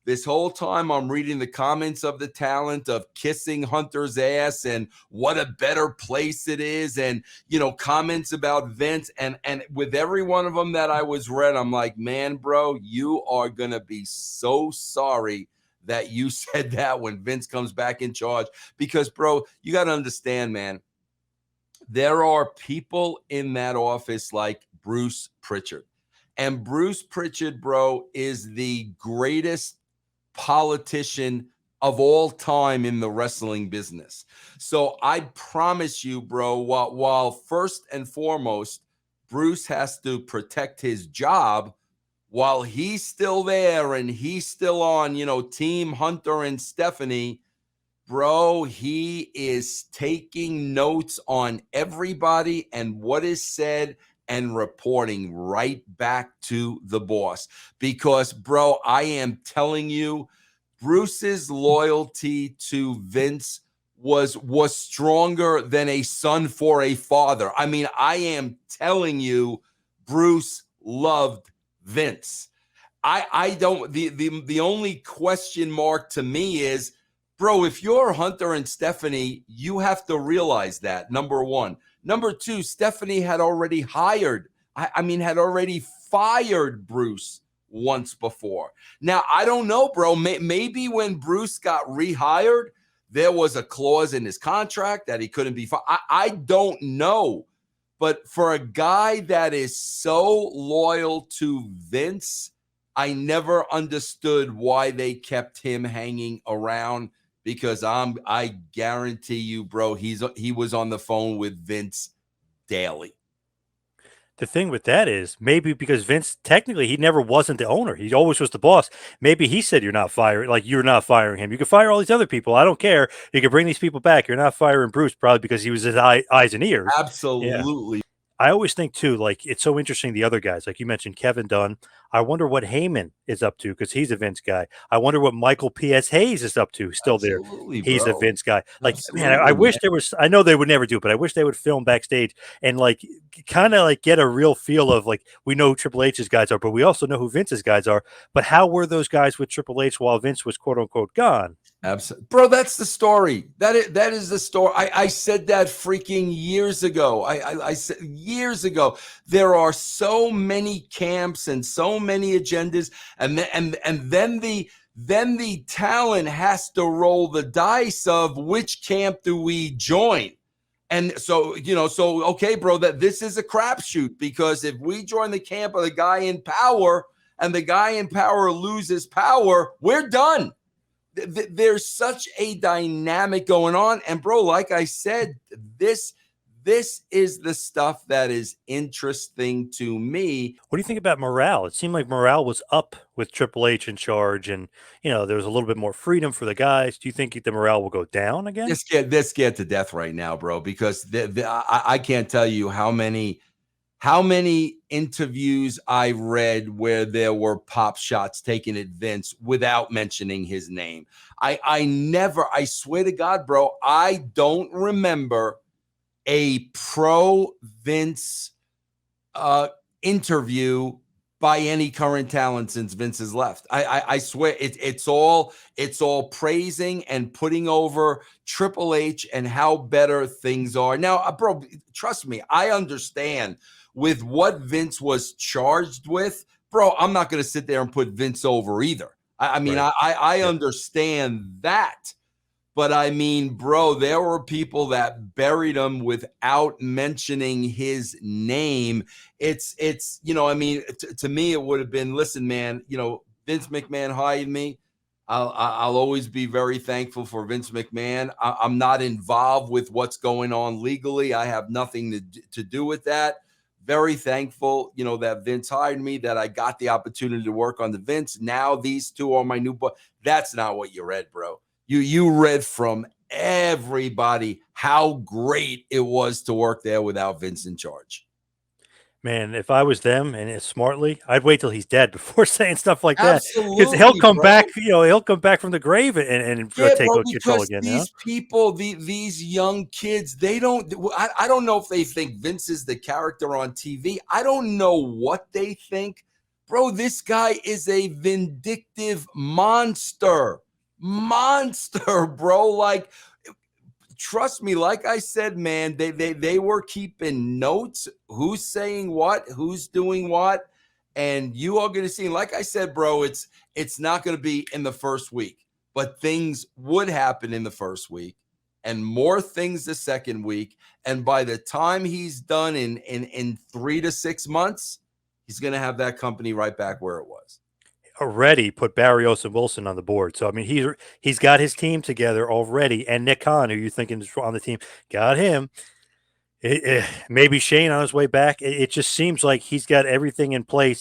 this whole time I'm reading the comments of the talent of kissing Hunter's ass and what a better place it is, and comments about Vince, and with every one of them that I was read, I'm like, man, bro, you are gonna be so sorry that you said that when Vince comes back in charge. Because, bro, you got to understand, man, there are people in that office like Bruce Pritchard. And Bruce Pritchard, bro, is the greatest politician of all time in the wrestling business. So I promise you, bro, while first and foremost, Bruce has to protect his job, while he's still there and he's still on, Team Hunter and Stephanie, bro, he is taking notes on everybody and what is said and reporting right back to the boss. Because, bro, I am telling you, Bruce's loyalty to Vince was stronger than a son for a father. I mean, I am telling you, Bruce loved Vince. I don't, the only question mark to me is, bro, if you're Hunter and Stephanie, you have to realize that, number one. Number two, Stephanie had already had already fired Bruce once before. Now, I don't know, bro. Maybe when Bruce got rehired, there was a clause in his contract that he couldn't be fired. I don't know. But for a guy that is so loyal to Vince, I never understood why they kept him hanging around, because I guarantee you, bro, he was on the phone with Vince daily. The thing with that is maybe because Vince, technically, he never wasn't the owner. He always was the boss. Maybe he said, you're not firing him. You can fire all these other people. I don't care. You can bring these people back. You're not firing Bruce, probably because he was his eyes and ears. Absolutely. Yeah. I always think, too, like, it's so interesting, the other guys. Like you mentioned, Kevin Dunn. I wonder what Heyman is up to, because he's a Vince guy. I wonder what Michael P.S. Hayes is up to, still Absolutely, there. He's bro. a Vince guy. Like, Absolutely, man, I wish there was, I know they would never do it, but I wish they would film backstage and, like, kind of, like, get a real feel of, like, we know who Triple H's guys are, but we also know who Vince's guys are. But how were those guys with Triple H while Vince was, quote-unquote, gone? Absolutely, bro. That's the story. That is the story. I said that freaking years ago. I said years ago. There are so many camps and so many agendas, and then the talent has to roll the dice of which camp do we join. And so, okay, bro, that this is a crapshoot, because if we join the camp of the guy in power and the guy in power loses power, we're done. There's such a dynamic going on. And, bro, like I said, this is the stuff that is interesting to me. What do you think about morale? It seemed like morale was up with Triple H in charge, and, there was a little bit more freedom for the guys. Do you think the morale will go down again? They're scared to death right now, bro, because I can't tell you how many interviews I read where there were pop shots taken at Vince without mentioning his name. I swear to God, bro, I don't remember a pro Vince interview by any current talent since Vince has left. I swear it's all praising and putting over Triple H and how better things are. Now, bro, trust me, I understand with what Vince was charged with, bro, I'm not going to sit there and put Vince over either. I mean, right. I understand that. But I mean, bro, there were people that buried him without mentioning his name. It's to me, it would have been, listen, man, Vince McMahon hired me. I'll always be very thankful for Vince McMahon. I'm not involved with what's going on legally. I have nothing to do with that. Very thankful, that Vince hired me, that I got the opportunity to work on the Vince. Now these two are my new boy. That's not what you read, bro. You read from everybody how great it was to work there without Vince in charge. Man, if I was them, and it's smartly, I'd wait till he's dead before saying stuff like that. Absolutely, because he'll come bro. back. He'll come back from the grave and take control again. These people, these young kids, they don't. I don't know if they think Vince is the character on TV. I don't know what they think, Bro, this guy is a vindictive monster. Monster, bro. Like, trust me, like I said, man, they were keeping notes, who's saying what, who's doing what, and you are going to see. Like I said, bro, it's not going to be in the first week, but things would happen in the first week, and more things the second week, and by the time he's done in 3 to 6 months, he's going to have that company right back where it was. Already put Barrios and Wilson on the board. So I mean, he's got his team together already, and Nick Khan, who you're thinking is on the team, got him. Maybe Shane on his way back. It just seems like he's got everything in place